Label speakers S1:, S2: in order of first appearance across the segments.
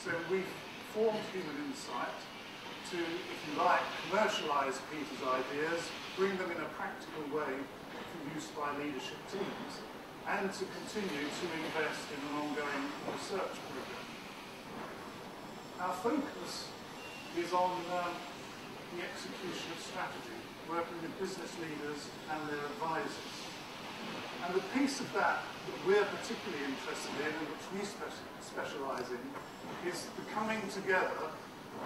S1: So we've formed Human Insight to, if you like, commercialise Peter's ideas, bring them in a practical way for use by leadership teams, and to continue to invest in an ongoing research program. Our focus is on the execution of strategy, working with business leaders and their advisors. And the piece of that we're particularly interested in, and which we specialise in, is the coming together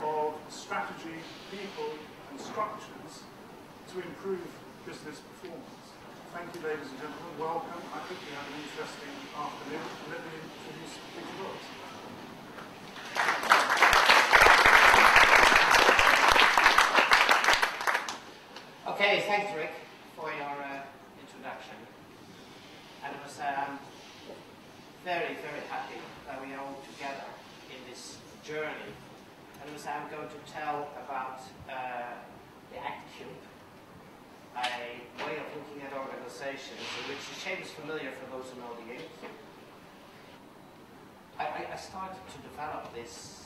S1: of strategy, people and structures to improve business performance. Thank you, ladies and gentlemen. Welcome. I think we have an interesting afternoon. Let me introduce Peter Ross.
S2: Okay, thanks, Rick, for your introduction. And I was very, very happy that we are all together in this journey. And I'm going to tell about the ActCube, a way of looking at organizations, which the shape is familiar for those who know the ActCube. I started to develop this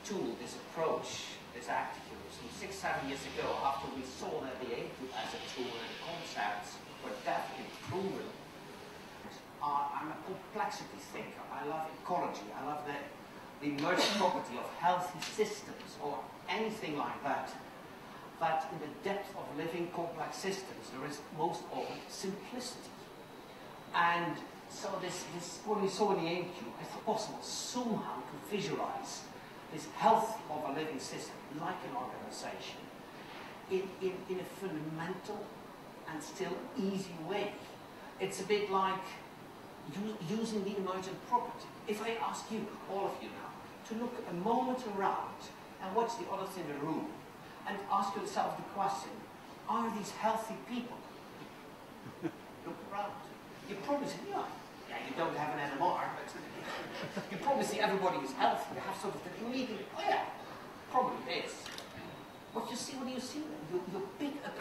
S2: tool, this approach, this ActCube, some 6-7 years ago, after we saw that the ActCube as a tool and the concepts were definitely proven. I'm a complexity thinker. I love ecology. I love the emergent property of healthy systems or anything like that. But in the depth of living complex systems, there is most often simplicity. And so this what we saw in the ActCube, it's possible somehow to visualize this health of a living system, like an organization, in a fundamental and still easy way. It's a bit like using the emergent property. If I ask you, all of you now, to look a moment around and watch the others in the room and ask yourself the question, are these healthy people? Look around. You probably say, yeah, you don't have an NMR, but you probably see everybody is healthy. You have sort of the immediate, oh yeah, probably is. What you see, what do you see? You pick up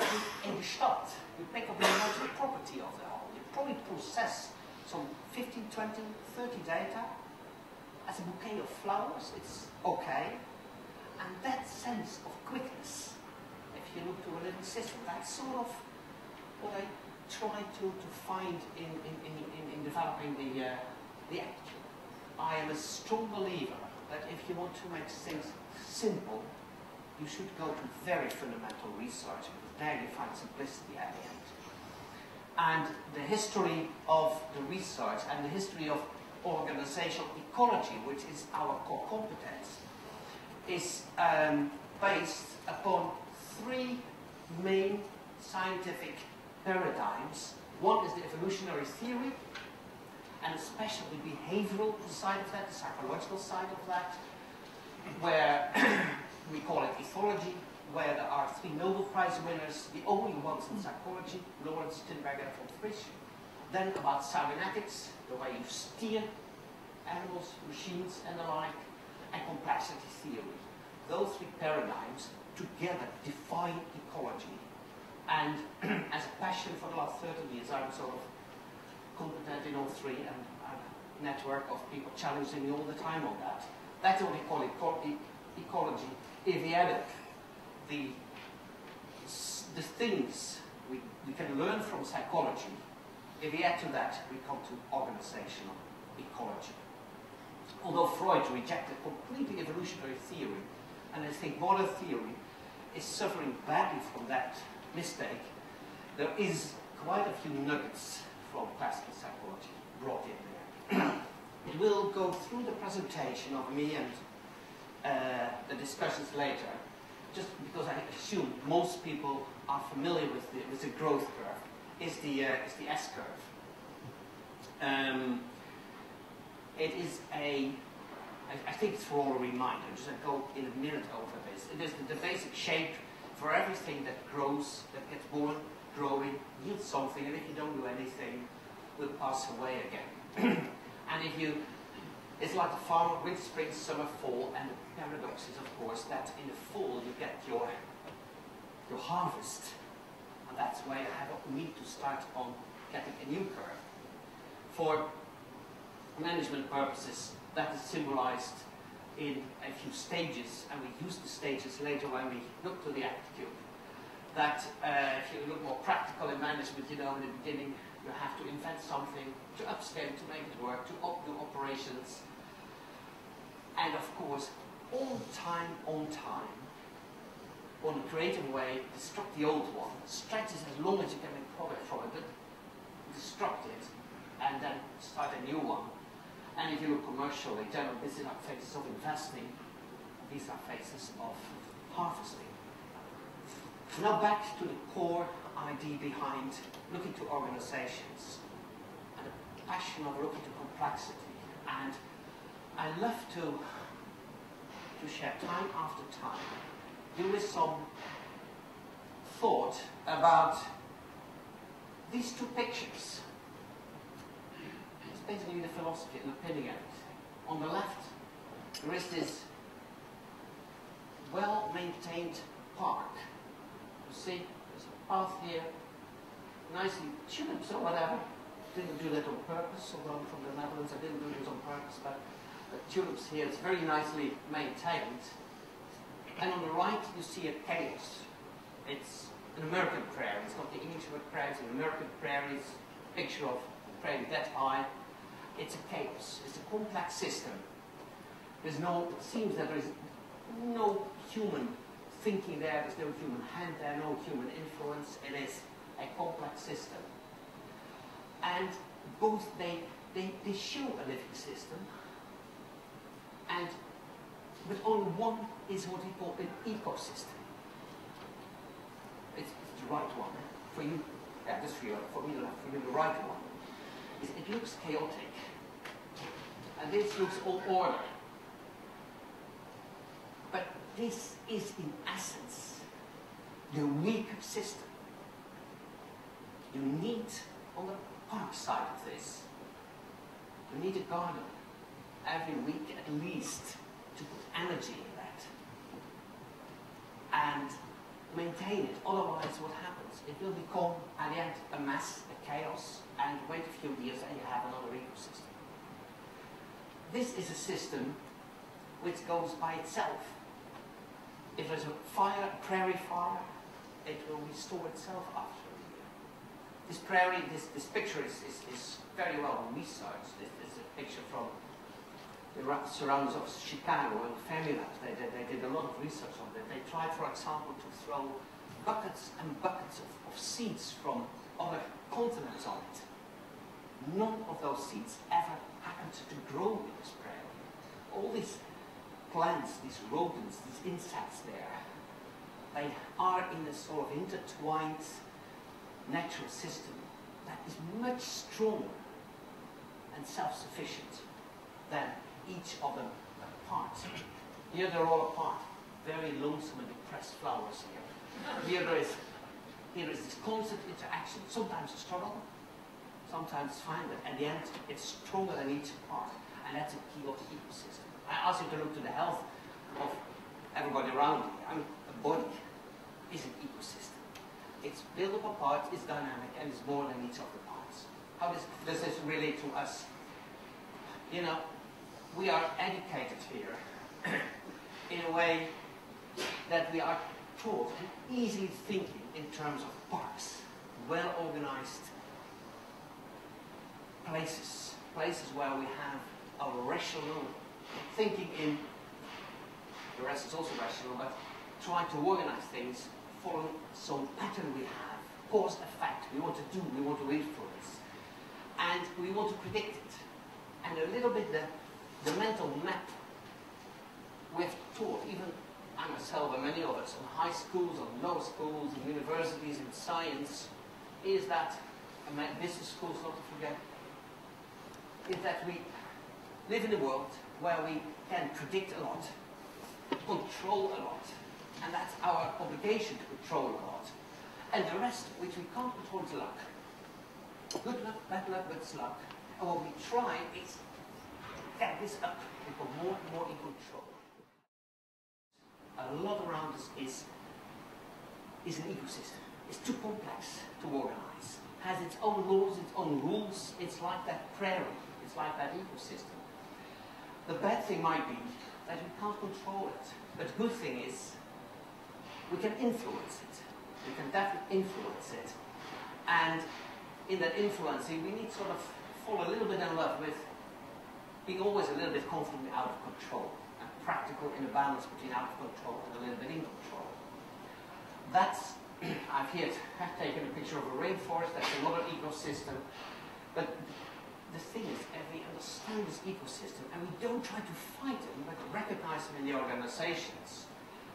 S2: in the start, you pick up the emergent property of the whole. You probably process some 15, 20, 30 data as a bouquet of flowers. It's okay. And that sense of quickness, if you look to a living system, that's sort of what I try to find in developing the ActCube. I am a strong believer that if you want to make things simple, you should go to very fundamental research, because there you find simplicity at the end. And the history of the research and the history of organizational ecology, which is our core competence, is based upon 3 main scientific paradigms. One is the evolutionary theory, and especially the behavioral side of that, the psychological side of that, where we call it ethology, where there are 3 Nobel Prize winners, the only ones in psychology, Lawrence, Tinbergen, and von Frisch. Then about cybernetics, the way you steer animals, machines, and the like, and complexity theory. Those 3 paradigms together define ecology. And as a passion for the last 30 years, I'm sort of competent in all 3, and I have a network of people challenging me all the time on that. That's what we call ecology. If we added the things we can learn from psychology, if we add to that, we come to organizational ecology. Although Freud rejected completely evolutionary theory, and I think modern theory is suffering badly from that mistake, there is quite a few nuggets from classical psychology brought in there. It will go through the presentation of me and the discussions later, just because I assume most people are familiar with the growth curve, is the S-curve. It is I think it's for all a reminder, just to go in a minute over this. It is the basic shape for everything that grows, that gets born, growing, yields something, and if you don't do anything, will pass away again. And it's like the farmer, winter, spring, summer, fall, and the paradox is, of course, that in the fall you get your harvest. And that's why you need to start on getting a new curve. For management purposes, that is symbolized in a few stages, and we use the stages later when we look to the ActiCube. That if you look more practical in management, you know, in the beginning you have to invent something, to upscale, to make it work, to do operations, and of course, all the time, on time, on a creative way, destruct the old one, stretch it as long as you can make profit from it, but destruct it, and then start a new one. And if you look commercially, generally, these are phases of investing, these are phases of harvesting. Now back to the core idea behind looking to organizations and the passion of looking to complexity. And I love to share time after time, do with some thought about these two pictures. It's basically the philosophy and opinion of it. On the left, there is this well-maintained park. You see, there's a path here, nicely tulips or whatever. Didn't do that on purpose, although I'm from the Netherlands, I didn't do this on purpose, but the tulips here, it's very nicely maintained. And on the right, you see a chaos. It's an American prairie. It's not the English word prairie, it's an American prairie. It's a picture of a prairie that high. It's a chaos. It's a complex system. There's no, it seems that there is no human thinking there, there's no human hand there, no human influence. It is a complex system. And both they show a living system, and but only one is what we call an ecosystem. It's the right one. For you, that's for you, for me, for you the right one. It looks chaotic. And this looks all order. But this is in essence the weaker system. You need, on the park side of this, you need a garden every week at least to put energy in that and maintain it. Otherwise, what happens? It will become, at the end, a mess, a chaos, and wait a few years and you have another ecosystem. This is a system which goes by itself. If there's a fire, a prairie fire, it will restore itself after a year. This prairie, this picture is very well researched. This is a picture from the surroundings of Chicago and Fermilab. They did a lot of research on it. They tried, for example, to throw buckets and buckets of seeds from other continents on it. None of those seeds ever happened to grow in this prairie. All these plants, these rodents, these insects there, they are in a sort of intertwined natural system that is much stronger and self-sufficient than each of them apart. Here they're all apart, very lonesome and depressed flowers here. Here there is this constant interaction, sometimes a struggle, sometimes fine, but at the end it's stronger than each part, and that's a key of the ecosystem. I ask you to look to the health of everybody around you. I mean, a body is an ecosystem. It's built up of parts, it's dynamic, and it's more than each of the parts. How does this relate to us? You know, we are educated here in a way that we are taught and easily thinking in terms of parks, well-organized places where we have our rational thinking in, the rest is also rational, but trying to organize things following some pattern we have, cause effect, we want to do, we want to influence, and we want to predict it. And a little bit the mental map we've taught, even I myself and many of us, in high schools, on low schools, in universities, in science, is that, and business schools not to forget, is that we live in a world where we can predict a lot, control a lot, and that's our obligation to control a lot. And the rest, which we can't control, is luck. Good luck, bad luck, but it's luck. And what we try is get this up, become more and more in control. A lot around us is an ecosystem. It's too complex to organize. Has its own laws, its own rules. It's like that prairie. It's like that ecosystem. The bad thing might be that we can't control it. But the good thing is, we can influence it. We can definitely influence it. And in that influencing, we need to sort of fall a little bit in love with being always a little bit comfortably out of control, and practical in a balance between out of control and a little bit in control. That's, I've here taken a picture of a rainforest, that's another ecosystem, but the thing is, we understand this ecosystem and we don't try to fight them, but recognize them in the organizations.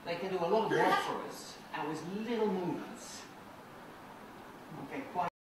S2: They can do a lot of work for us, and with little movements, we can quite